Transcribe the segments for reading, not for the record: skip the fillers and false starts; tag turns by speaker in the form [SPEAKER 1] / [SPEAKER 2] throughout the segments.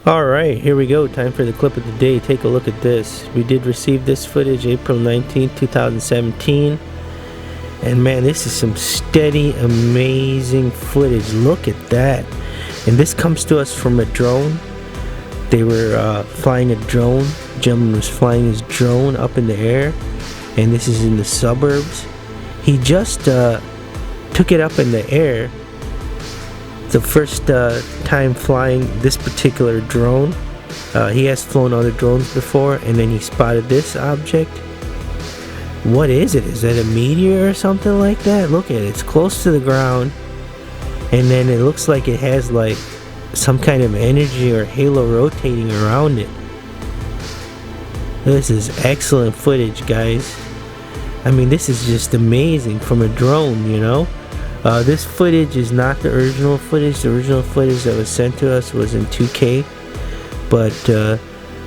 [SPEAKER 1] Alright, here we go. Time for the clip of the day. Take a look at this. We did receive this footage April 19th, 2017. And man, this is some steady, amazing footage. Look at that. And this comes to us from a drone. They were flying a drone. The gentleman was flying his drone up in the air. And this is in the suburbs. He just took it up in the air. The first time flying this particular drone. He has flown other drones before, and then he spotted this object. What is it? Is that a meteor or something like that? Look at it. It's close to the ground, and then it looks like it has like some kind of energy or halo rotating around it. This is excellent footage, guys. I mean, this is just amazing from a drone, you know. This footage is not the original footage. The original footage that was sent to us was in 2K, but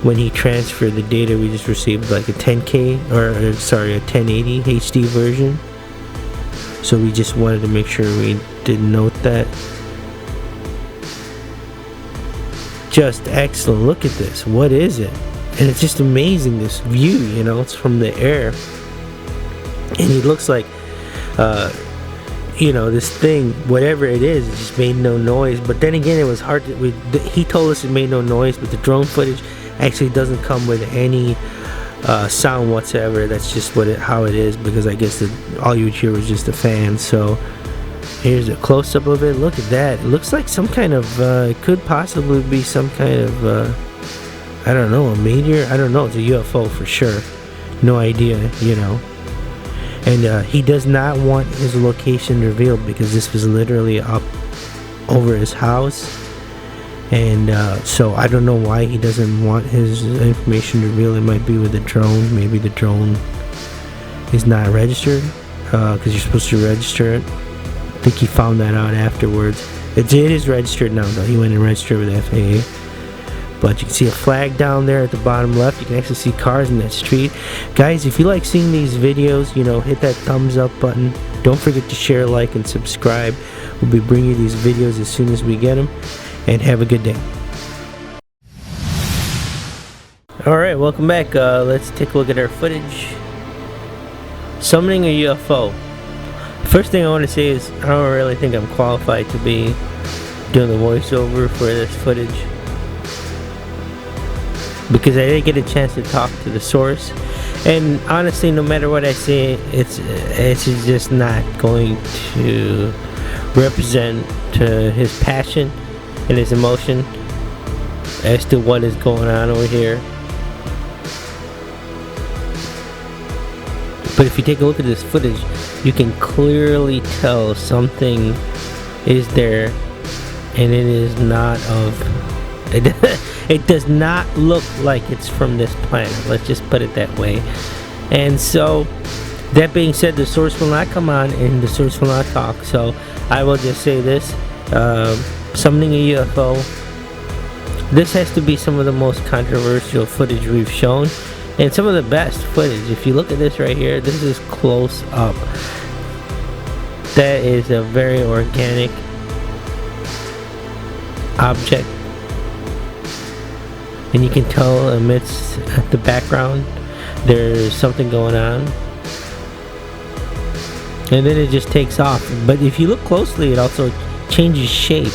[SPEAKER 1] when he transferred the data, we just received like a 10K, or sorry, a 1080 HD version. So we just wanted to make sure we did note that. Just excellent. Look at this. What is it? And it's just amazing, this view, you know. It's from the air, and it looks like you know, this thing, whatever it is, it just made no noise. But then again, it was hard to, he told us it made no noise, but the drone footage actually doesn't come with any sound whatsoever. That's just how it is, because I guess all you would hear was just a fan. So here's a close-up of it. Look at that. It looks like some kind of it could possibly be some kind of I don't know, a meteor. I don't know. It's a UFO for sure. No idea, you know. And he does not want his location revealed, because this was literally up over his house. And so I don't know why he doesn't want his information revealed. It might be with the drone. Maybe the drone is not registered, because you're supposed to register it. I think he found that out afterwards. It is registered now, though. He went and registered with FAA. But you can see a flag down there at the bottom left. You can actually see cars in that street. Guys, if you like seeing these videos, you know, hit that thumbs up button. Don't forget to share, like, and subscribe. We'll be bringing you these videos as soon as we get them. And have a good day. Alright, welcome back. Let's take a look at our footage. Summoning a UFO. First thing I want to say is I don't really think I'm qualified to be doing the voiceover for this footage, because I didn't get a chance to talk to the source. And honestly, no matter what I say, it's just not going to represent his passion and his emotion as to what is going on over here. But if you take a look at this footage, you can clearly tell something is there, and it is not of it does not look like it's from this planet. Let's just put it that way. And so, that being said, the source will not come on and the source will not talk. So I will just say this: summoning a UFO. This has to be some of the most controversial footage we've shown, and some of the best footage. If you look at this right here, this is close up. That is a very organic object. And you can tell amidst the background there's something going on, and then it just takes off. But if you look closely, it also changes shape,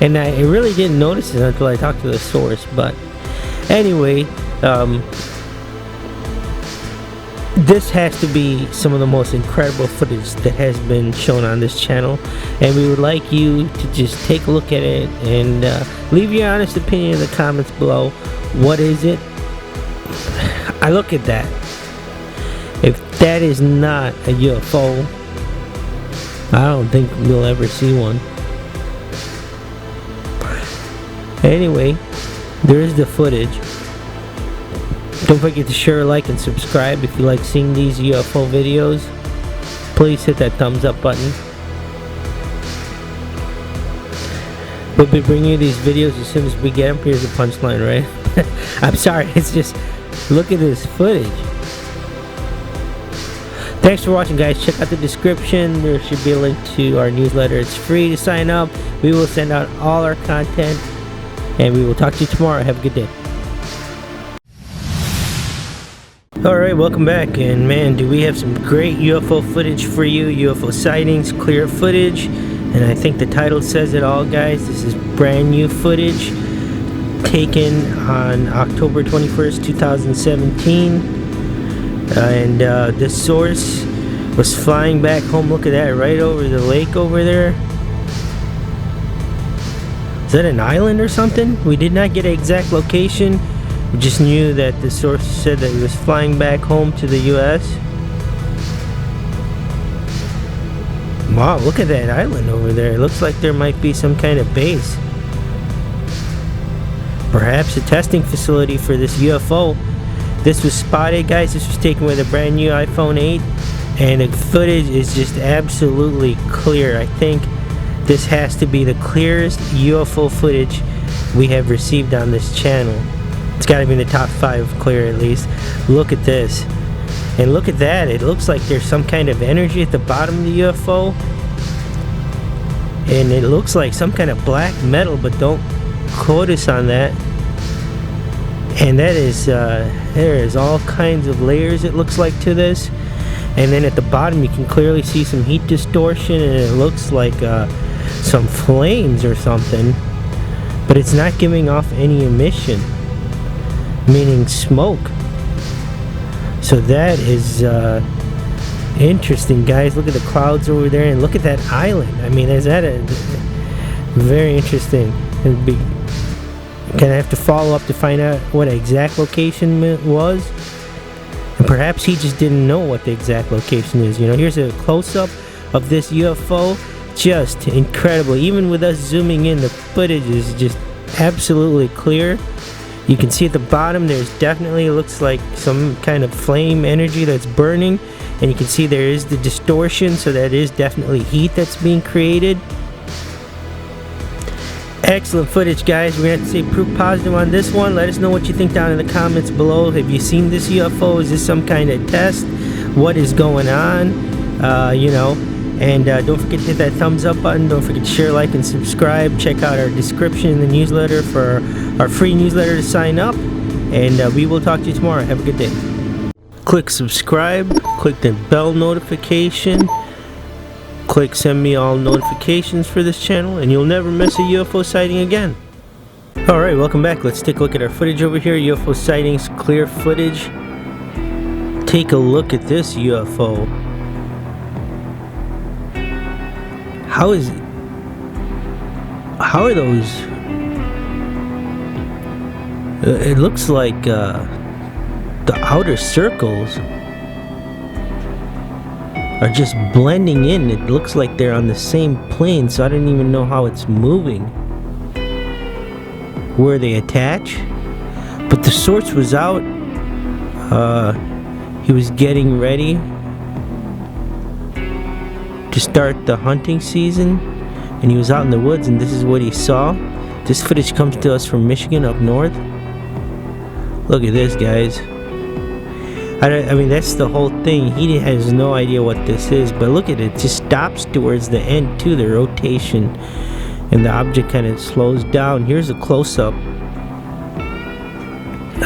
[SPEAKER 1] and I really didn't notice it until I talked to the source. But anyway, this has to be some of the most incredible footage that has been shown on this channel, and we would like you to just take a look at it and leave your honest opinion in the comments below. What is it? I look at that. If that is not a UFO, I don't think we'll ever see one. Anyway, there is the footage. Don't forget to share, like, and subscribe if you like seeing these UFO videos. Please hit that thumbs up button. We'll be bringing you these videos as soon as we get them. Here's the punchline, right? I'm sorry, it's just, look at this footage. Thanks for watching, guys. Check out the description. There should be a link to our newsletter. It's free to sign up. We will send out all our content and we will talk to you tomorrow. Have a good day. Alright, welcome back, and man, do we have some great UFO footage for you. UFO sightings, clear footage, and I think the title says it all, guys. This is brand new footage taken on October 21st, 2017, and this source was flying back home. Look at that, right over the lake over there. Is that an island or something? We did not get an exact location. We just knew that the source said that he was flying back home to the US. Wow, look at that island over there. It looks like there might be some kind of base. Perhaps a testing facility for this UFO. This was spotted, guys. This was taken with a brand new iPhone 8. And the footage is just absolutely clear. I think this has to be the clearest UFO footage we have received on this channel. It's got to be in the top 5 clear at least. Look at this. And look at that. It looks like there's some kind of energy at the bottom of the UFO. And it looks like some kind of black metal, but don't quote us on that. And that is, there is all kinds of layers, it looks like, to this. And then at the bottom you can clearly see some heat distortion, and it looks like some flames or something. But it's not giving off any emission, meaning smoke. So that is interesting, guys. Look at the clouds over there, and look at that island. I mean, is that a very interesting? It'd be gonna have to follow up to find out what exact location it was, and perhaps he just didn't know what the exact location is. You know, here's a close-up of this UFO. Just incredible. Even with us zooming in, the footage is just absolutely clear. You can see at the bottom there's definitely, looks like some kind of flame energy that's burning, and you can see there is the distortion, so that is definitely heat that's being created. Excellent footage, guys. We're gonna have to say proof positive on this one. Let us know what you think down in the comments below. Have you seen this UFO? Is this some kind of test? What is going on? You know, and don't forget to hit that thumbs up button. Don't forget to share, like, and subscribe. Check out our description in the newsletter for our free newsletter to sign up, and we will talk to you tomorrow. Have a good day. Click subscribe, click the bell notification, click send me all notifications for this channel, and you'll never miss a UFO sighting again. Alright, welcome back. Let's take a look at our footage over here. UFO sightings, clear footage. Take a look at this UFO. How are those? It looks like the outer circles are just blending in. It looks like they're on the same plane, so I don't even know how it's moving, where they attach. But the source was out. He was getting ready to start the hunting season, and he was out in the woods, and this is what he saw. This footage comes to us from Michigan up north. Look at this, guys. I mean, that's the whole thing. He has no idea what this is, but look at it. It just stops towards the end too, the rotation, and the object kind of slows down. Here's a close-up.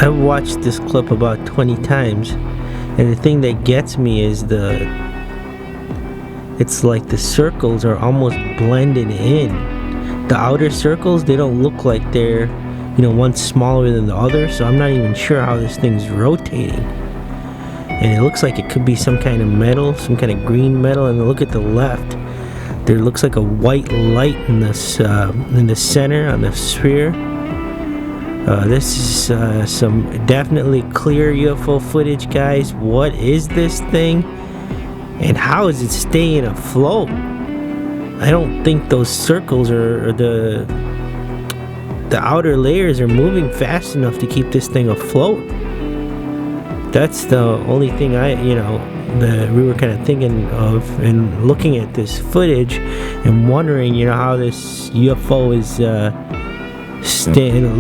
[SPEAKER 1] I've watched this clip about 20 times, and the thing that gets me is it's like the circles are almost blended in. The outer circles, they don't look like they're, you know, one smaller than the other, so I'm not even sure how this thing's rotating. And it looks like it could be some kind of metal, some kind of green metal. And look at the left, there looks like a white light in this in the center on the sphere. This is some definitely clear UFO footage, guys. What is this thing, and how is it staying afloat? I don't think those circles or the outer layers are moving fast enough to keep this thing afloat. That's the only thing that we were kind of thinking of and looking at this footage and wondering, you know, how this UFO is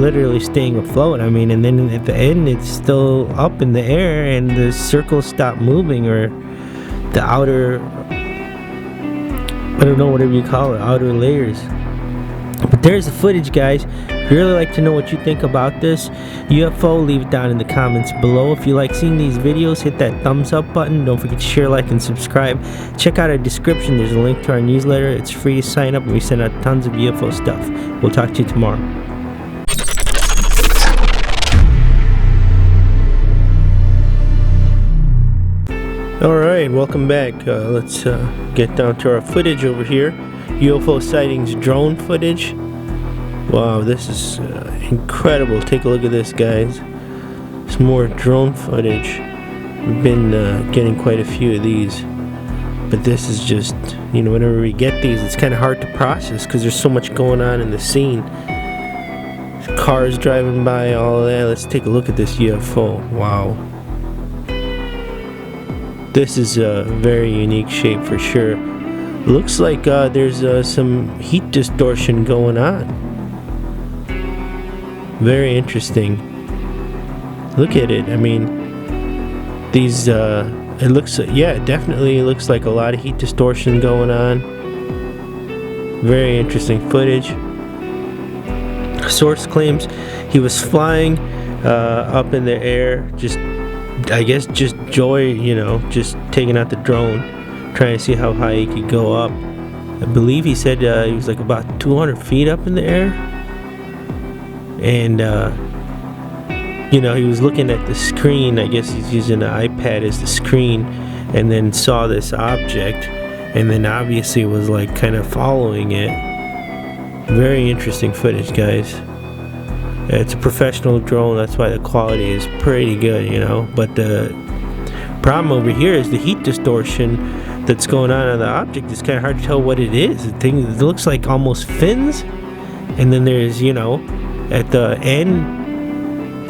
[SPEAKER 1] literally staying afloat. I mean, and then at the end it's still up in the air and the circles stop moving, or the outer, I don't know, whatever you call it, outer layers. But there's the footage, guys. I'd really like to know what you think about this UFO. Leave it down in the comments below. If you like seeing these videos, hit that thumbs up button. Don't forget to share, like, and subscribe. Check out our description. There's a link to our newsletter. It's free to sign up, and we send out tons of UFO stuff. We'll talk to you tomorrow. Alright, welcome back. Let's get down to our footage over here. UFO Sightings drone footage. Wow, this is incredible. Take a look at this, guys. Some more drone footage. We've been getting quite a few of these. But this is just, you know, whenever we get these, it's kind of hard to process because there's so much going on in the scene. Cars driving by, all of that. Let's take a look at this UFO. Wow. This is a very unique shape for sure. Looks like there's some heat distortion going on. Very interesting. Look at it. I mean, these it looks, yeah, it definitely looks like a lot of heat distortion going on. Very interesting footage. Source claims he was flying up in the air, just, I guess, just joy, you know, just taking out the drone, trying to see how high he could go up. I believe he said he was like about 200 feet up in the air. And you know, he was looking at the screen. I guess he's using an iPad as the screen, and then saw this object, and then obviously was like kind of following it. Very interesting footage, guys. It's a professional drone, that's why the quality is pretty good, you know. But the problem over here is the heat distortion that's going on the object. It's kind of hard to tell what it is. The thing, it looks like almost fins, and then there's, you know, at the end,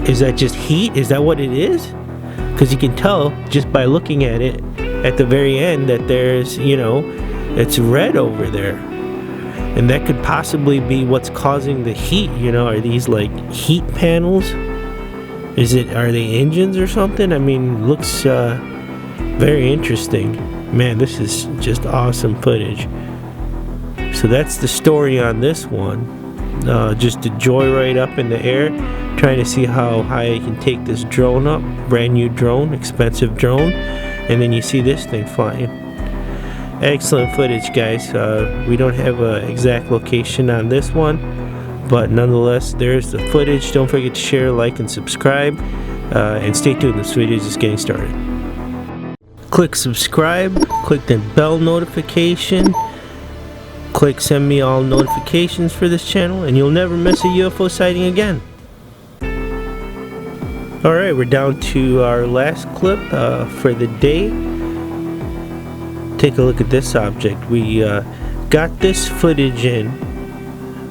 [SPEAKER 1] is that just heat? Is that what it is? Because you can tell just by looking at it at the very end that there's, you know, it's red over there. And that could possibly be what's causing the heat, you know. Are these like heat panels? Are they engines or something? I mean, looks very interesting. Man, this is just awesome footage. So that's the story on this one. Just a joyride up in the air, trying to see how high I can take this drone up. Brand new drone, expensive drone, and then you see this thing flying. Excellent footage, guys. We don't have an exact location on this one, but nonetheless, there's the footage. Don't forget to share, like, and subscribe, and stay tuned. This video is just getting started. Click subscribe, click the bell notification, click send me all notifications for this channel, and you'll never miss a UFO sighting again. Alright, we're down to our last clip for the day. Take a look at this object. We got this footage in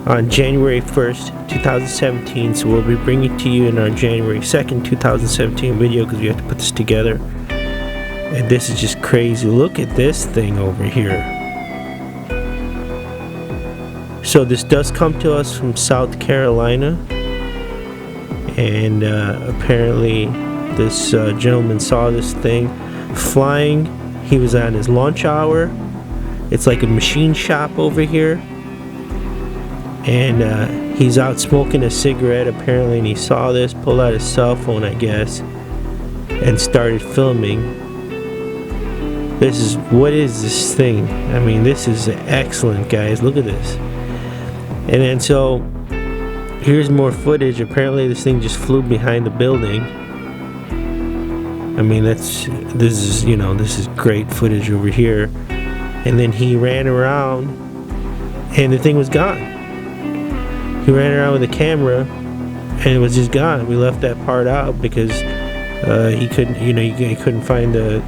[SPEAKER 1] on January 1st, 2017, so we'll be bringing it to you in our January 2nd, 2017 video, because we have to put this together. And this is just crazy. Look at this thing over here. So this does come to us from South Carolina, and apparently this gentleman saw this thing flying. He was on his lunch hour. It's like a machine shop over here, and he's out smoking a cigarette apparently, and he saw this, pulled out his cell phone, I guess, and started filming. What is this thing? I mean, this is excellent, guys. Look at this. And then so here's more footage. Apparently this thing just flew behind the building. I mean, this is great footage over here. And then he ran around and the thing was gone. He ran around with the camera and it was just gone. We left that part out because he couldn't, he couldn't find the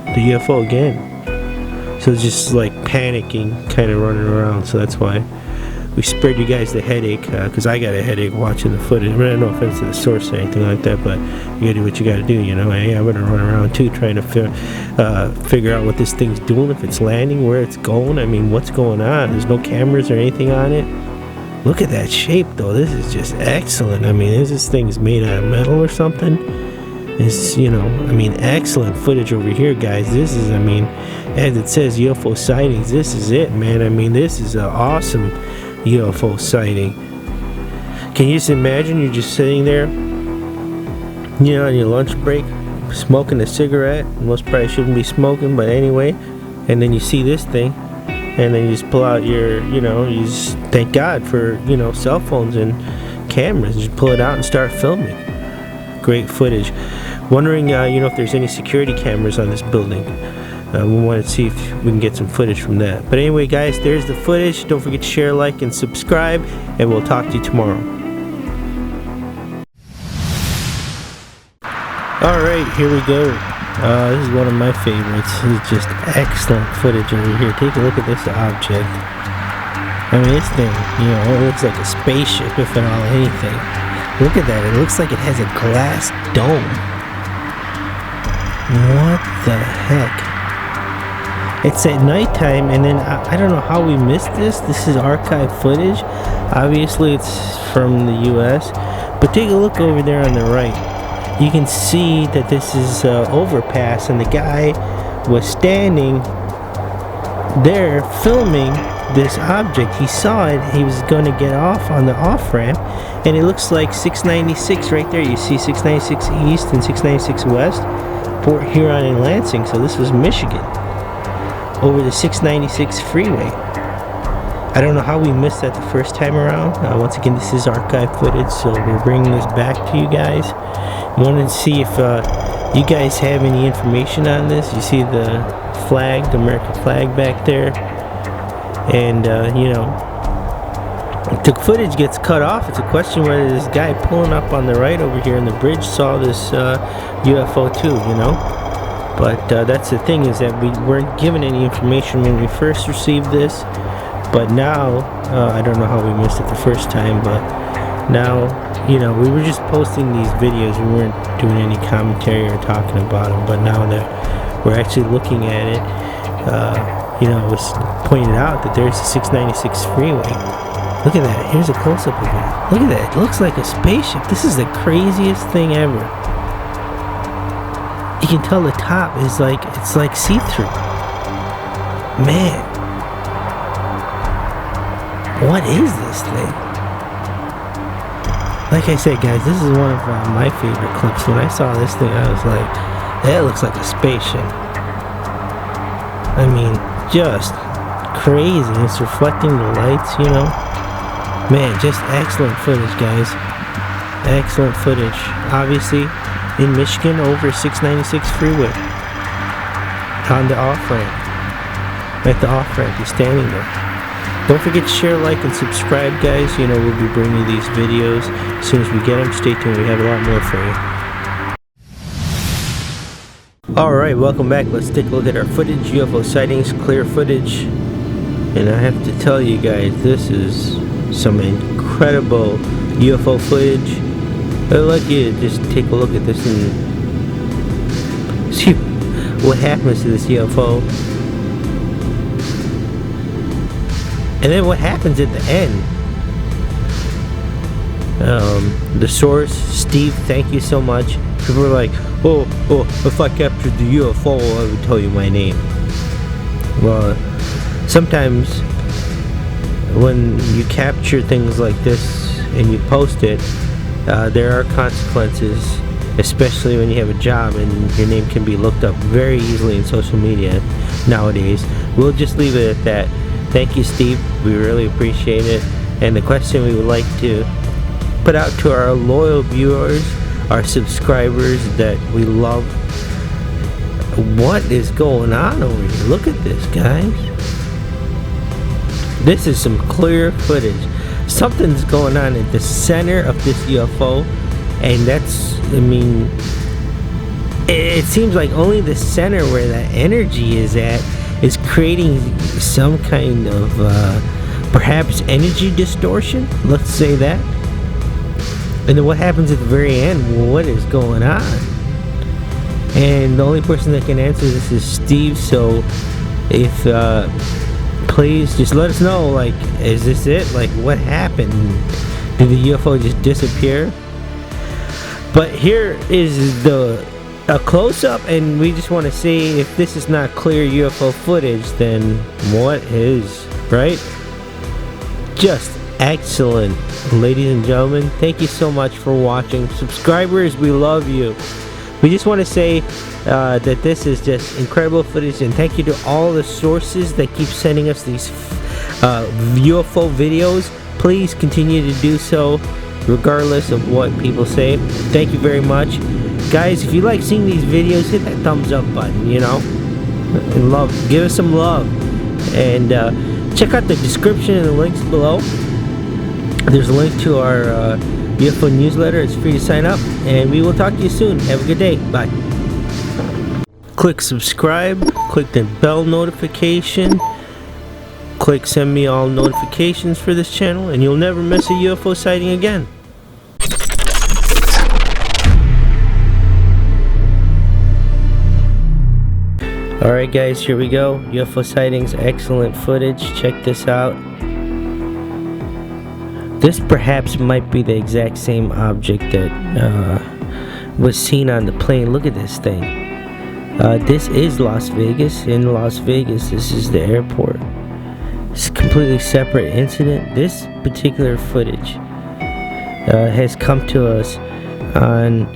[SPEAKER 1] UFO again. So it's just like panicking, kind of running around. So that's why we spared you guys the headache, because I got a headache watching the footage. I mean, no offense to the source or anything like that, but you gotta do what you gotta do, you know. I'm gonna run around too, trying to figure out what this thing's doing, if it's landing, where it's going. I mean, what's going on? There's no cameras or anything on it. Look at that shape, though. This is just excellent. I mean, this thing's made out of metal or something. It's, excellent footage over here, guys. This is, as it says, UFO sightings. This is it, man. I mean, this is an awesome UFO sighting. Can you just imagine you're just sitting there, you know, on your lunch break, smoking a cigarette? Most probably shouldn't be smoking, but anyway. And then you see this thing, and then you just pull out your, you know, you just thank God for, you know, cell phones and cameras. Just pull it out and start filming. Great footage. Wondering, you know, if there's any security cameras on this building. We want to see if we can get some footage from that. But anyway, guys, there's the footage. Don't forget to share, like, and subscribe, and we'll talk to you tomorrow. Alright, here we go. This is one of my favorites. This is just excellent footage over here. Take a look at this object. I mean, this thing, you know, it looks like a spaceship, if at all anything. Look at that. It looks like it has a glass dome. What the heck? It's at nighttime, and then I don't know how we missed this. This is archive footage. Obviously, it's from the US. But take a look over there on the right. You can see that this is overpass, and the guy was standing there filming this object. He saw it. He was going to get off on the off ramp, and it looks like 696 right there. You see 696 East and 696 West, Port Huron and Lansing. So this was Michigan over the 696 freeway. I don't know how we missed that the first time around. Once again, this is archive footage, so we're bringing this back to you guys. Wanted to see if you guys have any information on this. You see the flag, the American flag back there, and you know, the footage gets cut off. It's a question whether this guy pulling up on the right over here in the bridge saw this UFO too, you know. But that's the thing, is that we weren't given any information when we first received this. But now, I don't know how we missed it the first time, but now, you know, we were just posting these videos. We weren't doing any commentary or talking about them. But now that we're actually looking at it, you know, it was pointed out that there's a 696 freeway. Look at that. Here's a close-up of it. Look at that. It looks like a spaceship. This is the craziest thing ever. You can tell the top is like, it's like see-through. Man. What is this thing? Like I said, guys, this is one of my favorite clips. When I saw this thing, I was like, that looks like a spaceship. I mean, just crazy. It's reflecting the lights, you know. Man, just excellent footage, guys. Excellent footage. Obviously, in Michigan, over 696 freeway. On the off-ramp. At the off-ramp, he's standing there. Don't forget to share, like, and subscribe, guys. You know, we'll be bringing you these videos as soon as we get them. Stay tuned. We have a lot more for you. Alright, welcome back. Let's take a look at our footage. UFO sightings, clear footage. And I have to tell you guys, this is some incredible UFO footage. I'd like you to just take a look at this and see what happens to this UFO. And then what happens at the end. The source, Steve, thank you so much. People are like, oh, if I captured the UFO, I would tell you my name. Well, sometimes when you capture things like this and you post it, there are consequences, especially when you have a job and your name can be looked up very easily in social media nowadays. We'll just leave it at that. Thank you, Steve. We really appreciate it. And the question we would like to put out to our loyal viewers, our subscribers that we love, what is going on over here? Look at this, guys. This is some clear footage. Something's going on at the center of this UFO, and that's, I mean, it seems like only the center where that energy is at is creating some kind of perhaps energy distortion, let's say that. And then what happens at the very end? Well, what is going on? And the only person that can answer this is Steve. So if please just let us know, like, is this it? Like, what happened? Did the UFO just disappear? But here is a close-up, and we just want to say, if this is not clear UFO footage, then what is, right? Just excellent. Ladies and gentlemen, thank you so much for watching. Subscribers, we love you. We just want to say that this is just incredible footage, and thank you to all the sources that keep sending us these UFO videos. Please continue to do so regardless of what people say. Thank you very much, guys. If you like seeing these videos, hit that thumbs up button, you know, and give us some love, and check out the description and the links below. There's a link to our UFO newsletter. It's free to sign up, and we will talk to you soon. Have a good day. Bye. Click subscribe, click the bell notification, click send me all notifications for this channel, and you'll never miss a UFO sighting again. Alright guys, here we go. UFO sightings, excellent footage. Check this out. This perhaps might be the exact same object that was seen on the plane. Look at this thing. This is Las Vegas. In Las Vegas, this is the airport. It's a completely separate incident. This particular footage has come to us on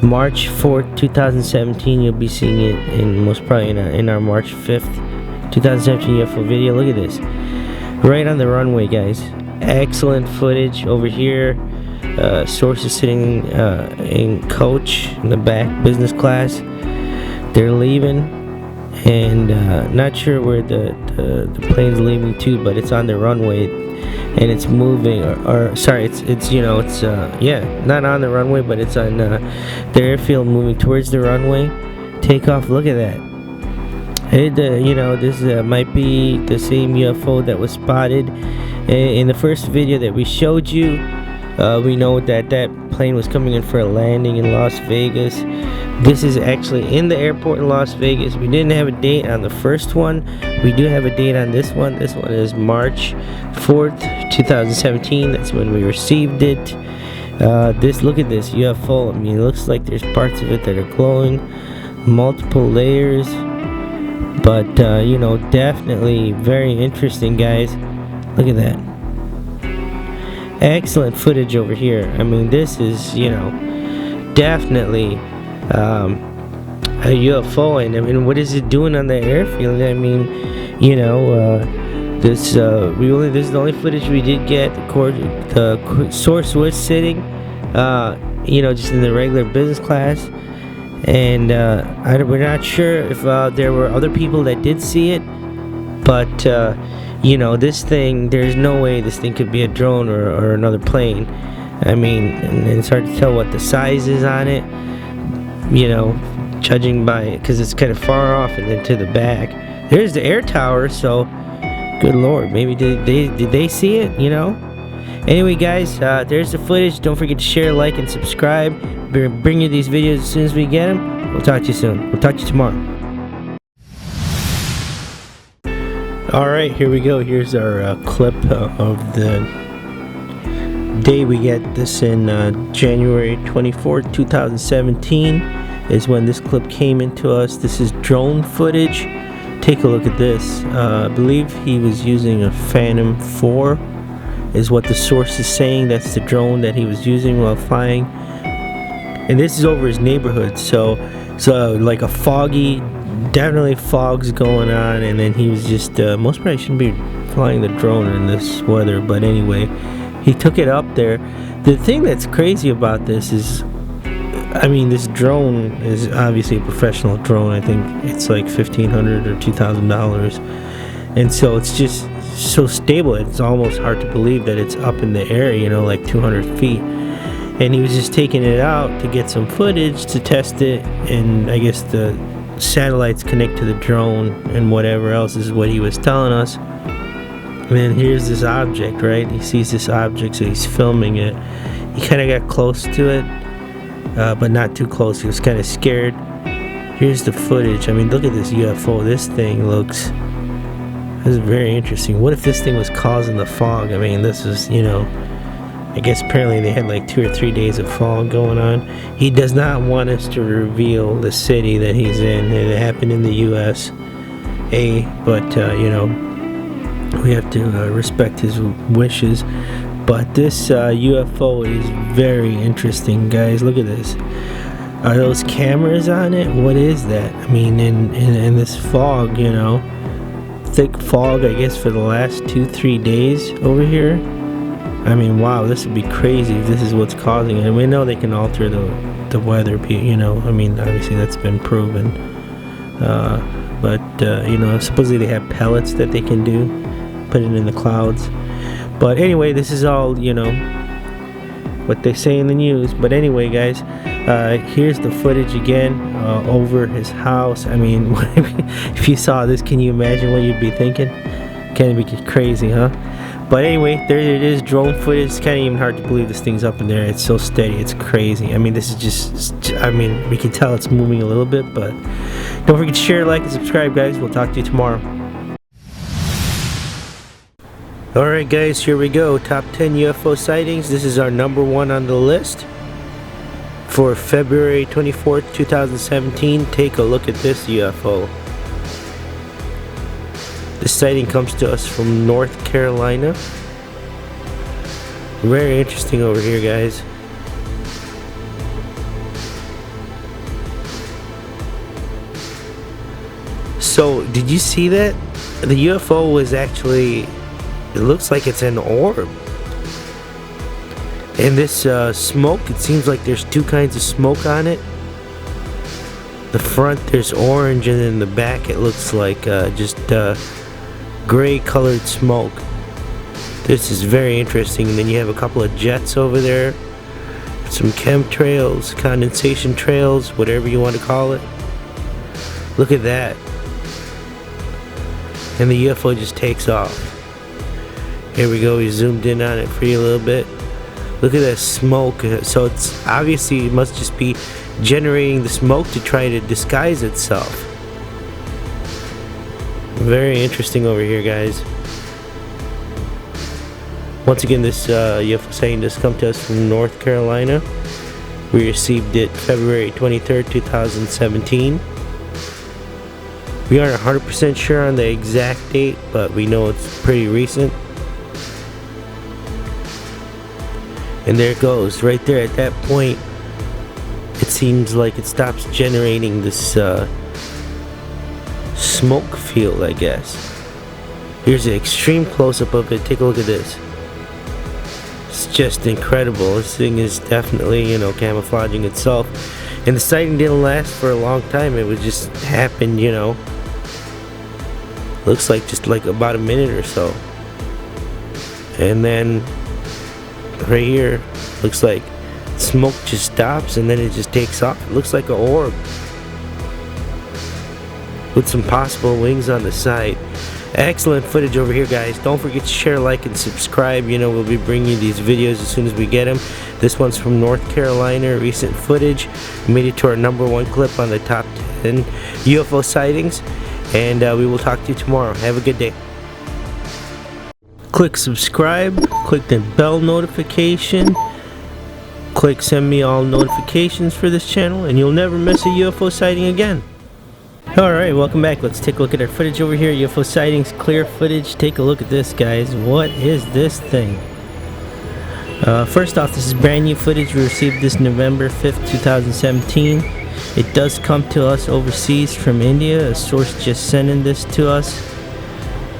[SPEAKER 1] March 4th, 2017. You'll be seeing it most probably in our March 5th, 2017 UFO video. Look at this. Right on the runway, guys. Excellent footage over here. Sources sitting in coach in the back, business class. They're leaving, and not sure where the plane's leaving to, but it's on the runway, and it's moving. Or sorry, it's you know, it's yeah, not on the runway, but it's on the airfield, moving towards the runway. Takeoff. Look at that. You know, this might be the same UFO that was spotted in the first video that we showed you. We know that plane was coming in for a landing in Las Vegas. This is actually in the airport in Las Vegas. We didn't have a date on the first one. We do have a date on this one. This one is March 4th, 2017. That's when we received it. Look at this UFO. I mean, it looks like there's parts of it that are glowing, multiple layers, but you know, definitely very interesting, guys. Look at that. Excellent footage over here. I mean, this is, you know, definitely a UFO, and I mean, what is it doing on the airfield? I mean, you know, this is the only footage we did get. The source was sitting, you know, just in the regular business class, and we're not sure if there were other people that did see it, but you know, this thing, there's no way this thing could be a drone or another plane. I mean, and it's hard to tell what the size is on it, you know, judging by it, because it's kind of far off and then to the back. There's the air tower, so good lord, maybe did they see it, you know? Anyway, guys, there's the footage. Don't forget to share, like, and subscribe. Bring you these videos as soon as we get them. We'll talk to you soon. We'll talk to you tomorrow. Alright, here we go. Here's our clip of the day we get this in January 24th, 2017 is when this clip came into us. This is drone footage. Take a look at this. I believe he was using a Phantom 4 is what the source is saying. That's the drone that he was using while flying. And this is over his neighborhood, so like a foggy, definitely fog's going on, and then he was just most probably shouldn't be flying the drone in this weather, but anyway, he took it up there. The thing that's crazy about this is, I mean, this drone is obviously a professional drone. I think it's like $1,500 or $2,000, and so it's just so stable. It's almost hard to believe that it's up in the air, you know, like 200 feet. And he was just taking it out to get some footage to test it, and I guess the satellites connect to the drone and whatever else is what he was telling us. And then here's this object, right? He sees this object, so he's filming it. He kind of got close to it, but not too close. He was kind of scared. Here's the footage. I mean, look at this UFO. This thing looks, this is very interesting. What if this thing was causing the fog? I mean, this is, you know, I guess apparently they had like 2 or 3 days of fog going on. He does not want us to reveal the city that he's in. It happened in the US, but you know, we have to respect his wishes. But this UFO is very interesting, guys. Look at this. Are those cameras on it? What is that? I mean, in this fog, you know, thick fog, I guess, for the last 2-3 days over here. I mean, wow, this would be crazy if this is what's causing it. And we know they can alter the weather, you know. I mean, obviously that's been proven. But you know, supposedly they have pellets that they can do, put it in the clouds. But anyway, this is all, you know, what they say in the news. But anyway, guys, here's the footage again over his house. I mean, if you saw this, can you imagine what you'd be thinking? Kind of be crazy, huh? But anyway, there it is, drone footage. It's kind of even hard to believe this thing's up in there. It's so steady, it's crazy. I mean, this is just, I mean, we can tell it's moving a little bit, but don't forget to share, like, and subscribe, guys. We'll talk to you tomorrow. Alright, guys, here we go. Top 10 UFO sightings. This is our number 1 on the list for February 24th, 2017. Take a look at this UFO. This sighting comes to us from North Carolina. Very interesting over here, guys. So, did you see that? The UFO was actually, it looks like it's an orb. And this smoke, it seems like there's 2 kinds of smoke on it. The front, there's orange, and then the back, it looks like just gray colored smoke. This is very interesting. And then you have a couple of jets over there, some chemtrails, condensation trails, whatever you want to call it. Look at that. And the UFO just takes off. Here we go, we zoomed in on it for you a little bit. Look at that smoke. So it's obviously, it must just be generating the smoke to try to disguise itself. Very interesting over here, guys. Once again, this UFO sighting does come to us from North Carolina. We received it February 23rd, 2017. We aren't 100% sure on the exact date, but we know it's pretty recent. And there it goes, right there at that point. It seems like it stops generating this smoke field, I guess. Here's an extreme close-up of it. Take a look at this. It's just incredible. This thing is definitely, you know, camouflaging itself. And the sighting didn't last for a long time. It would just happen, you know. Looks like just like about a minute or so. And then right here, looks like smoke just stops and then it just takes off. It looks like an orb with some possible wings on the side. Excellent footage over here, guys. Don't forget to share, like, and subscribe. You know, we'll be bringing you these videos as soon as we get them. This one's from North Carolina, recent footage. Made it to our number 1 clip on the top 10 UFO sightings. And we will talk to you tomorrow. Have a good day. Click subscribe, click the bell notification, click send me all notifications for this channel, and you'll never miss a UFO sighting again. Alright, welcome back. Let's take a look at our footage over here. UFO sightings, clear footage. Take a look at this, guys. What is this thing? First off, this is brand new footage. We received this November 5th, 2017. It does come to us overseas from India. A source just sent in this to us.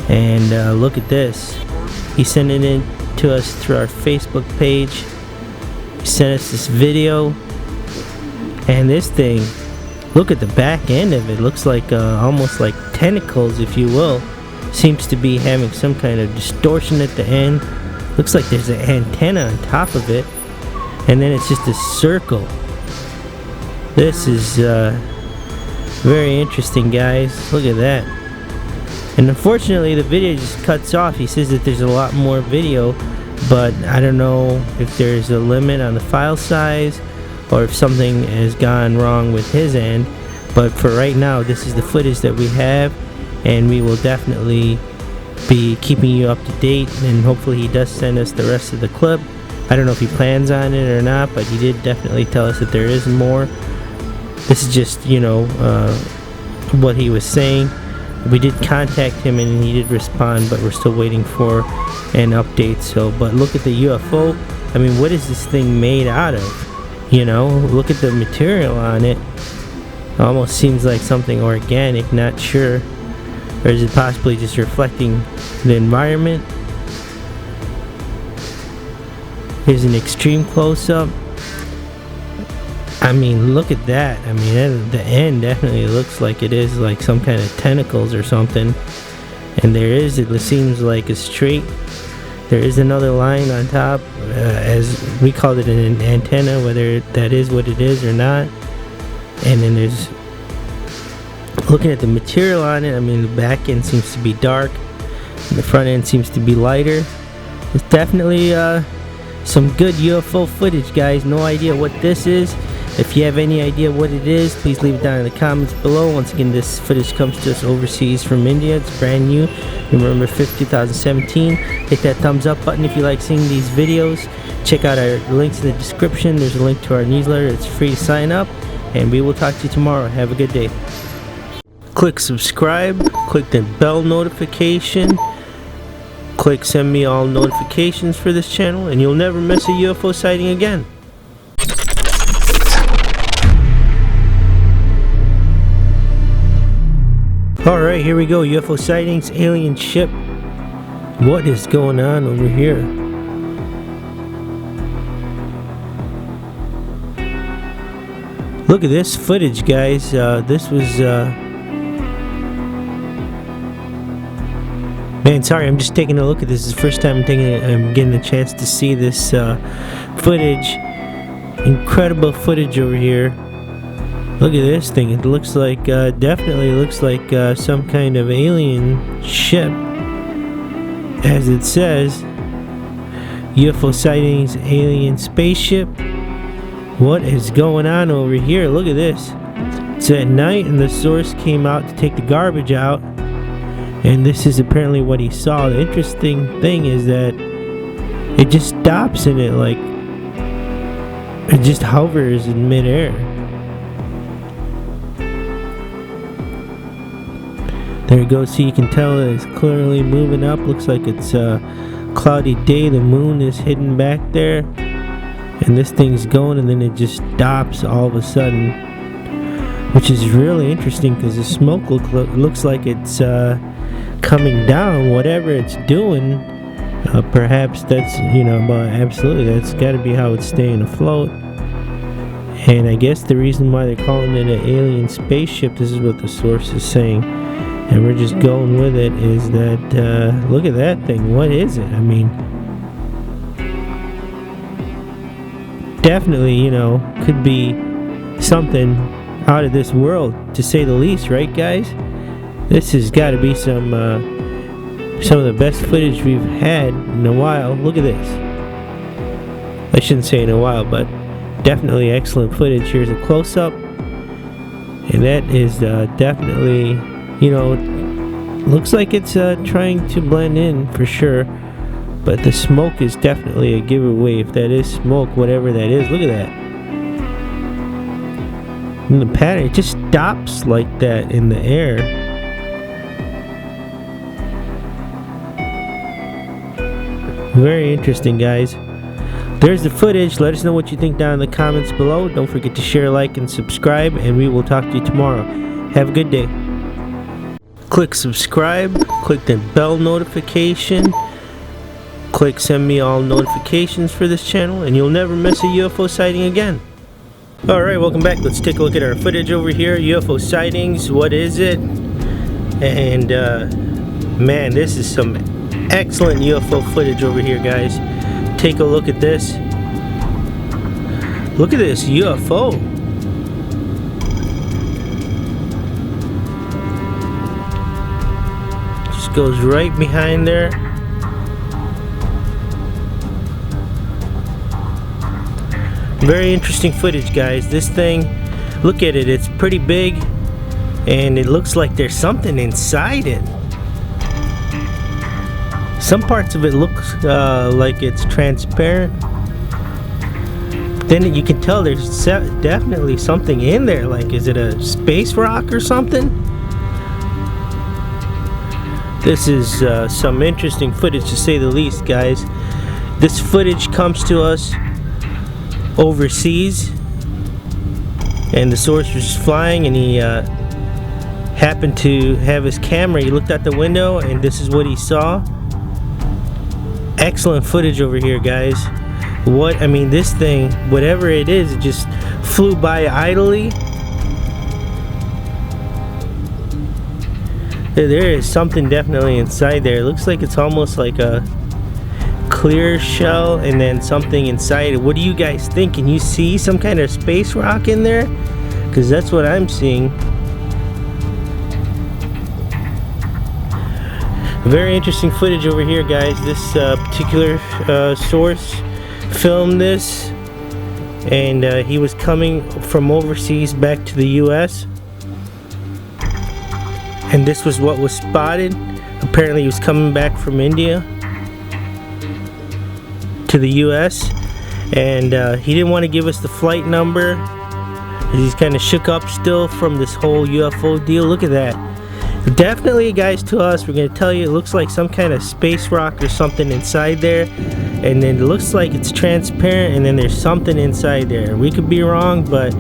[SPEAKER 1] And look at this. He sent it in to us through our Facebook page. He sent us this video. And this thing, look at the back end of it. Looks like almost like tentacles, if you will. Seems to be having some kind of distortion at the end. Looks like there's an antenna on top of it. And then it's just a circle. This is very interesting, guys. Look at that. And unfortunately, the video just cuts off. He says that there's a lot more video, but I don't know if there's a limit on the file size or if something has gone wrong with his end. But for right now, this is the footage that we have, and we will definitely be keeping you up to date, and hopefully he does send us the rest of the clip. I don't know if he plans on it or not, but he did definitely tell us that there is more. This is just, you know, what he was saying. We did contact him and he did respond, but we're still waiting for an update. So, but look at the UFO. I mean, what is this thing made out of? You know, look at the material on it. Almost seems like something organic, not sure. Or is it possibly just reflecting the environment? Here's an extreme close-up. I mean, look at that. I mean, the end definitely looks like it is like some kind of tentacles or something. And it seems like a straight. There is another line on top, as we called it an antenna, whether that is what it is or not. And then there's, looking at the material on it, I mean, the back end seems to be dark. The front end seems to be lighter. It's definitely some good UFO footage, guys. No idea what this is. If you have any idea what it is, please leave it down in the comments below. Once again, this footage comes to us overseas from India. It's brand new, November 5th, 2017. Hit that thumbs up button if you like seeing these videos. Check out our links in the description. There's a link to our newsletter. It's free to sign up. And we will talk to you tomorrow. Have a good day. Click subscribe. Click the bell notification. Click send me all notifications for this channel. And you'll never miss a UFO sighting again. Alright, here we go. UFO sightings, alien ship. What is going on over here? Look at this footage, guys. This was... Man, sorry, I'm just taking a look at this. This is the first time I'm getting a chance to see this footage. Incredible footage over here. Look at this thing. It looks like, definitely looks like some kind of alien ship. As it says, UFO sightings, alien spaceship. What is going on over here? Look at this. It's at night and the source came out to take the garbage out. And this is apparently what he saw. The interesting thing is that it just stops in it, like it just hovers in midair. There you go. See, you can tell it's clearly moving up. Looks like it's a cloudy day. The moon is hidden back there. And this thing's going and then it just stops all of a sudden. Which is really interesting because the smoke looks like it's coming down. Whatever it's doing, perhaps that's, but absolutely that's got to be how it's staying afloat. And I guess the reason why they're calling it an alien spaceship, this is what the source is saying. And we're just going with it, is that, look at that thing. What is it? I mean, definitely, could be something out of this world, to say the least, right, guys? This has got to be some of the best footage we've had in a while. Look at this. I shouldn't say in a while, but definitely excellent footage. Here's a close-up. And that is definitely... looks like it's trying to blend in for sure, but the smoke is definitely a giveaway. If that is smoke, whatever that is, look at that. And the pattern, it just stops like that in the air. Very interesting, guys. There's the footage. Let us know what you think down in the comments below. Don't forget to share, like, and subscribe, and we will talk to you tomorrow. Have a good day. Click subscribe, click the bell notification, click send me all notifications for this channel, and you'll never miss a UFO sighting again. Alright, welcome back. Let's take a look at our footage over here. UFO sightings, what is it? And man, this is some excellent UFO footage over here, guys. Take a look at this. Look at this UFO. Goes right behind there. Very interesting footage, guys. This thing, look at it, it's pretty big and it looks like there's something inside it. Some parts of it looks like it's transparent. Then you can tell there's definitely something in there. Like, is it a space rock or something? This is some interesting footage, to say the least, guys. This footage comes to us overseas, and the source was flying, and he happened to have his camera. He looked out the window, and this is what he saw. Excellent footage over here, guys. I mean, this thing, whatever it is, it just flew by idly. There is something definitely inside there. It looks like it's almost like a clear shell and then something inside it. What do you guys think? Can you see some kind of space rock in there? Because that's what I'm seeing. Very interesting footage over here, guys. This particular source filmed this, and he was coming from overseas back to the US, and this was what was spotted. Apparently he was coming back from India to the US, and he didn't want to give us the flight number. He's kind of shook up still from this whole UFO deal. Look at that. Definitely, guys, to us, we're going to tell you it looks like some kind of space rock or something inside there, and then it looks like it's transparent, and then there's something inside there. We could be wrong, but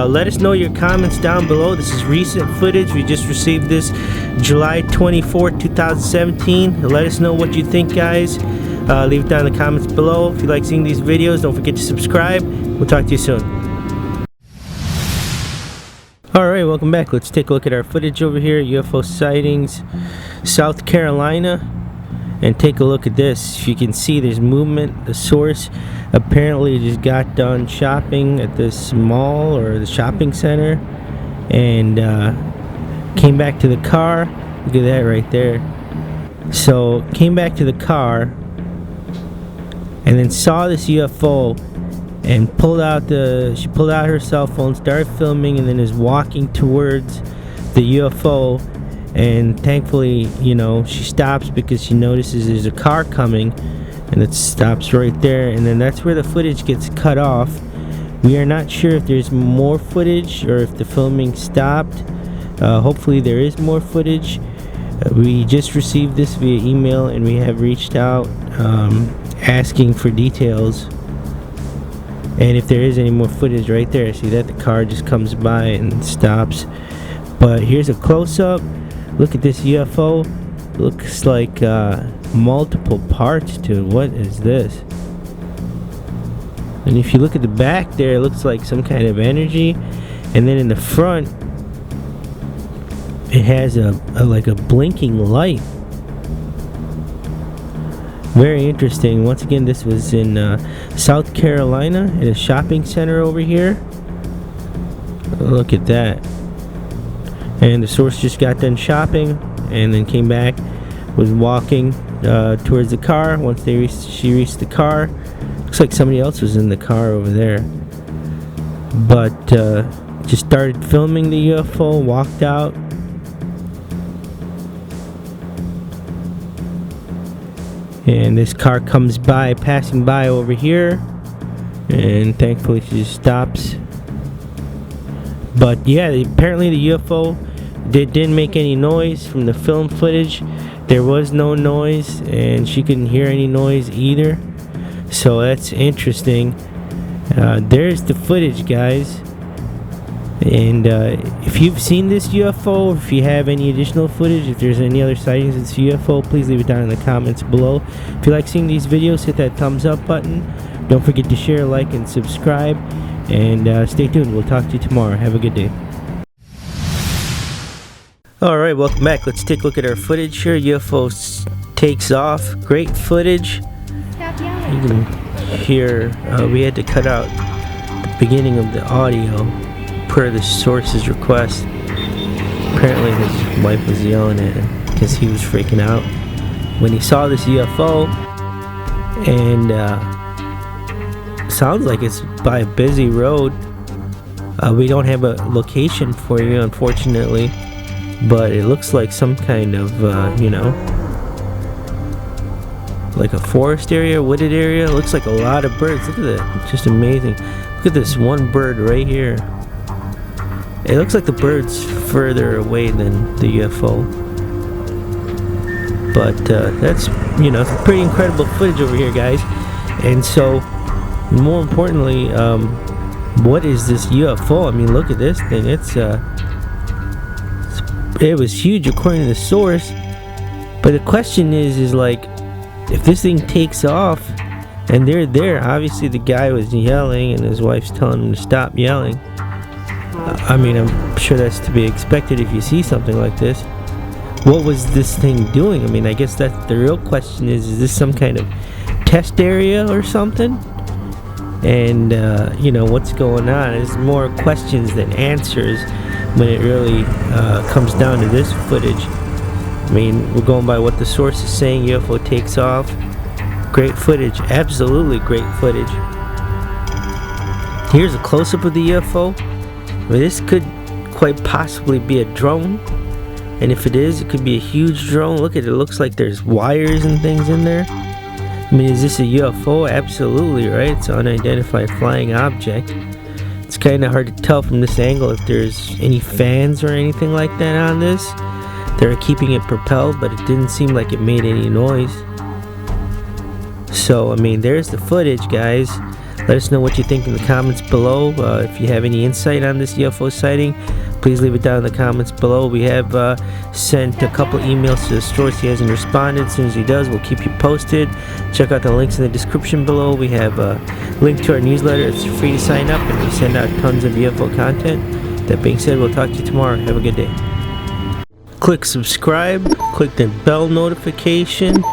[SPEAKER 1] let us know your comments down below. This is recent footage. We just received this July 24th, 2017. Let us know what you think, guys. Leave it down in the comments below. If you like seeing these videos, don't forget to subscribe. We'll talk to you soon. Alright, welcome back. Let's take a look at our footage over here, UFO Sightings, South Carolina, and take a look at this. If you can see, there's movement. The source apparently just got done shopping at this mall or the shopping center, and came back to the car. Look at that right there. So came back to the car and then saw this UFO and she pulled out her cell phone, started filming, and then is walking towards the UFO. And thankfully, you know, she stops because she notices there's a car coming, and it stops right there. And then that's where the footage gets cut off. We are not sure if there's more footage or if the filming stopped. Hopefully there is more footage. We just received this via email, and we have reached out asking for details. And if there is any more footage right there, see that the car just comes by and stops. But here's a close-up. Look at this UFO. Looks like multiple parts to it. What is this? And if you look at the back there, it looks like some kind of energy. And then in the front, it has like a blinking light. Very interesting. Once again, this was in South Carolina at a shopping center over here. Look at that. And the source just got done shopping and then came back, was walking towards the car. Once she reached the car, looks like somebody else was in the car over there. But just started filming the UFO, walked out. And this car comes by, passing by over here, and thankfully she just stops. But yeah, apparently the UFO didn't make any noise from the film footage. There was no noise, and she couldn't hear any noise either. So that's interesting. There's the footage, guys. And if you've seen this UFO, if you have any additional footage, if there's any other sightings of this UFO, please leave it down in the comments below. If you like seeing these videos, hit that thumbs up button. Don't forget to share, like, and subscribe. And stay tuned. We'll talk to you tomorrow. Have a good day. Alright, welcome back. Let's take a look at our footage here. UFO takes off. Great footage. You can hear we had to cut out the beginning of the audio per the source's request. Apparently his wife was yelling at him because he was freaking out when he saw this UFO, and sounds like it's by a busy road. We don't have a location for you, unfortunately, but it looks like some kind of you know, like a forest area, wooded area. It looks like a lot of birds. Look at that, it's just amazing. Look at this one bird right here. It looks like the bird's further away than the UFO. But that's, you know, pretty incredible footage over here, guys. And so, more importantly, what is this UFO? I mean, look at this thing. It was huge according to the source. But the question is like, if this thing takes off and they're there, obviously the guy was yelling and his wife's telling him to stop yelling. I mean, I'm sure that's to be expected if you see something like this. What was this thing doing? I mean, I guess that's the real question is this some kind of test area or something? And, you know, what's going on? There's more questions than answers when it really comes down to this footage. I mean, we're going by what the source is saying. UFO takes off. Great footage. Absolutely great footage. Here's a close-up of the UFO. I mean, this could quite possibly be a drone. And if it is, it could be a huge drone. Look at it. It looks like there's wires and things in there. I mean, is this a UFO? Absolutely, right? It's an unidentified flying object. It's kind of hard to tell from this angle if there's any fans or anything like that on this. They're keeping it propelled, but it didn't seem like it made any noise. So, I mean, there's the footage, guys. Let us know what you think in the comments below. If you have any insight on this UFO sighting, please leave it down in the comments below. We have sent a couple emails to the source. He hasn't responded. As soon as he does, we'll keep you posted. Check out the links in the description below. We have a link to our newsletter. It's free to sign up, and we send out tons of UFO content. That being said, we'll talk to you tomorrow. Have a good day. Click subscribe. Click the bell notification.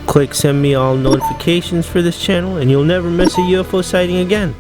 [SPEAKER 1] Click send me all notifications for this channel, and you'll never miss a UFO sighting again.